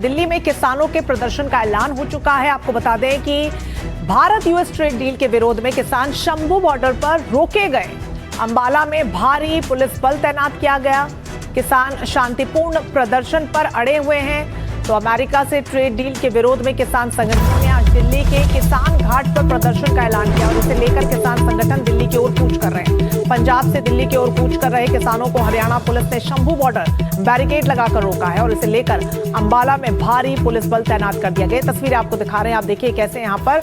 दिल्ली में किसानों के प्रदर्शन का ऐलान हो चुका है। आपको बता दें कि भारत यूएस ट्रेड डील के विरोध में किसान शंभू बॉर्डर पर रोके गए। अंबाला में भारी पुलिस बल तैनात किया गया। किसान शांतिपूर्ण प्रदर्शन पर अड़े हुए हैं। तो अमेरिका से ट्रेड डील के विरोध में किसान संगठनों ने आज दिल्ली के किसान घाट पर प्रदर्शन का ऐलान किया और इसे लेकर किसान संगठन दिल्ली की ओर कूच कर रहे हैं। पंजाब से दिल्ली की ओर कूच कर रहे किसानों को हरियाणा पुलिस ने शंभू बॉर्डर बैरिकेड लगाकर रोका है और इसे लेकर अंबाला में भारी पुलिस बल तैनात कर दिया गया। तस्वीरें आपको दिखा रहे हैं। आप देखिए कैसे यहाँ पर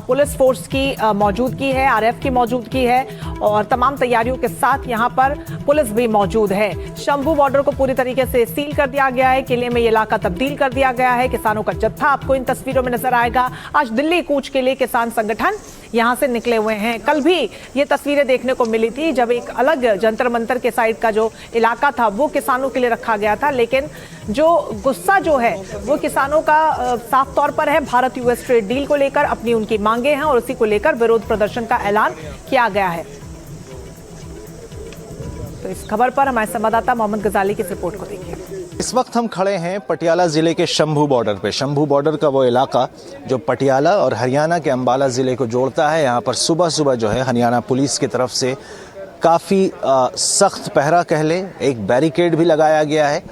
पुलिस फोर्स की मौजूदगी है, आरएफ की मौजूदगी है और तमाम तैयारियों के साथ यहाँ पर पुलिस भी मौजूद है। शंभू बॉर्डर को पूरी तरीके से सील कर दिया गया है। किले में ये इलाका तब्दील कर दिया गया है। किसानों का जत्था आपको इन तस्वीरों में नजर आएगा। आज दिल्ली कूच के लिए किसान संगठन यहां से निकले हुए हैं। कल भी ये तस्वीरें देखने को मिली थी जब एक अलग जंतर मंतर के साइड का जो इलाका था वो किसानों के लिए रखा गया था, लेकिन जो गुस्सा जो है वो किसानों का साफ तौर पर है। भारत यूएस ट्रेड डील को लेकर अपनी उनकी मांगे हैं और उसी को लेकर विरोध प्रदर्शन का ऐलान किया गया है। तो इस खबर पर हमारे संवाददाता मोहम्मद गजाली की इस रिपोर्ट को देखिए। इस वक्त हम खड़े हैं पटियाला जिले के शंभू बॉर्डर पे। शंभू बॉर्डर का वो इलाका जो पटियाला और हरियाणा के अंबाला जिले को जोड़ता है। यहाँ पर सुबह सुबह जो है हरियाणा पुलिस की तरफ से काफ़ी सख्त पहरा कह ले, एक बैरिकेड भी लगाया गया है।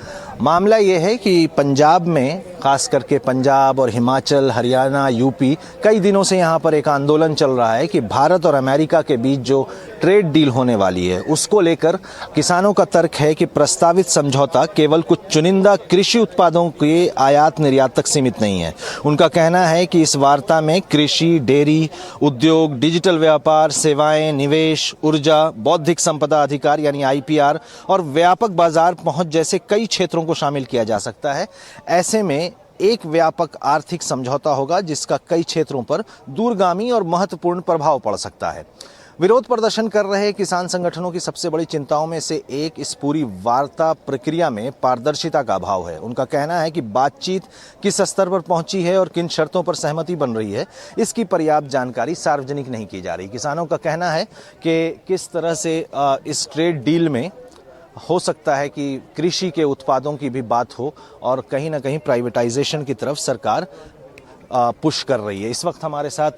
मामला ये है कि पंजाब में, खास करके पंजाब और हिमाचल, हरियाणा, यूपी, कई दिनों से यहाँ पर एक आंदोलन चल रहा है कि भारत और अमेरिका के बीच जो ट्रेड डील होने वाली है उसको लेकर किसानों का तर्क है कि प्रस्तावित समझौता केवल कुछ चुनिंदा कृषि उत्पादों के आयात निर्यात तक सीमित नहीं है। उनका कहना है कि इस वार्ता में कृषि, डेयरी उद्योग, डिजिटल व्यापार, सेवाएं, निवेश, ऊर्जा, बौद्धिक संपदा अधिकार यानी आईपीआर और व्यापक बाजार पहुंच जैसे कई क्षेत्रों को शामिल किया जा सकता है। ऐसे में एक व्यापक आर्थिक समझौता होगा जिसका कई क्षेत्रों पर दूरगामी और महत्वपूर्ण प्रभाव पड़ सकता है। विरोध प्रदर्शन कर रहे किसान संगठनों की सबसे बड़ी चिंताओं में से एक इस पूरी वार्ता प्रक्रिया में पारदर्शिता का अभाव है। उनका कहना है कि बातचीत किस स्तर पर पहुंची है और किन शर्तों पर सहमति बन रही है, इसकी पर्याप्त जानकारी सार्वजनिक नहीं की जा रही। किसानों का कहना है कि किस तरह से इस ट्रेड डील में हो सकता है कि कृषि के उत्पादों की भी बात हो और कहीं ना कहीं प्राइवेटाइजेशन की तरफ सरकार पुश कर रही है। इस वक्त हमारे साथ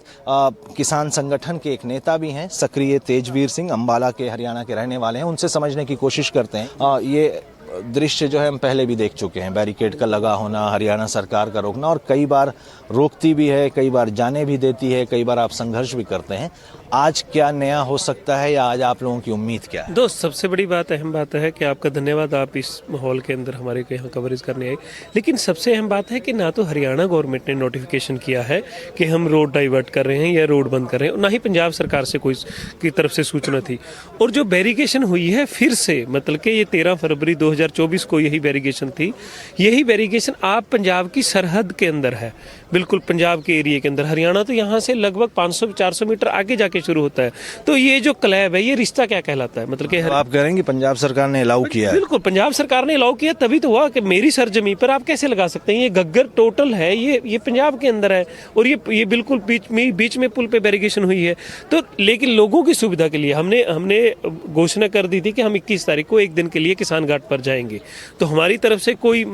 किसान संगठन के एक नेता भी हैं, सक्रिय तेजवीर सिंह, अंबाला के, हरियाणा के रहने वाले हैं। उनसे समझने की कोशिश करते हैं। ये दृश्य जो है हम पहले भी देख चुके हैं, बैरिकेड का लगा होना, हरियाणा सरकार का रोकना, और कई बार रोकती भी है, कई बार जाने भी देती है, कई बार आप संघर्ष भी करते हैं। आज क्या नया हो सकता है या आज आप लोगों की उम्मीद क्या है? दोस्त, सबसे बड़ी बात, अहम बात है कि आपका धन्यवाद, आप इस माहौल के अंदर हमारे को यहाँ कवरेज करने आए। लेकिन सबसे अहम बात है कि ना तो हरियाणा गवर्नमेंट ने नोटिफिकेशन किया है कि हम रोड डाइवर्ट कर रहे हैं या रोड बंद कर रहे हैं, ना ही पंजाब सरकार से कोई की तरफ से सूचना थी। और जो बैरिकेशन हुई है फिर से, मतलब कि ये 13 फरवरी 2024 को यही बैरिकेशन थी। यही बैरिकेशन आप पंजाब की सरहद के अंदर है, बिल्कुल पंजाब के एरिया के अंदर। हरियाणा तो यहाँ से लगभग 500-400 मीटर आगे जाके शुरू होता है। तो ये जो क्लैब है, ये रिश्ता क्या कहलाता है? मतलब कि आप कह रहे हैं कि पंजाब सरकार ने अलाउ किया है? बिल्कुल, पंजाब सरकार ने अलाउ किया, तभी तो हुआ कि मेरी सरजमी पर आप कैसे लगा सकते हैं? ये गग्गर टोटल है, ये पंजाब के अंदर है और ये बिल्कुल बीच में पुल पे बैरिकेशन हुई है। तो लेकिन लोगों की सुविधा के लिए हमने घोषणा कर दी थी कि हम 21 तारीख को एक दिन के लिए किसान घाट पर जाएंगे। तो हमारी तरफ से कोई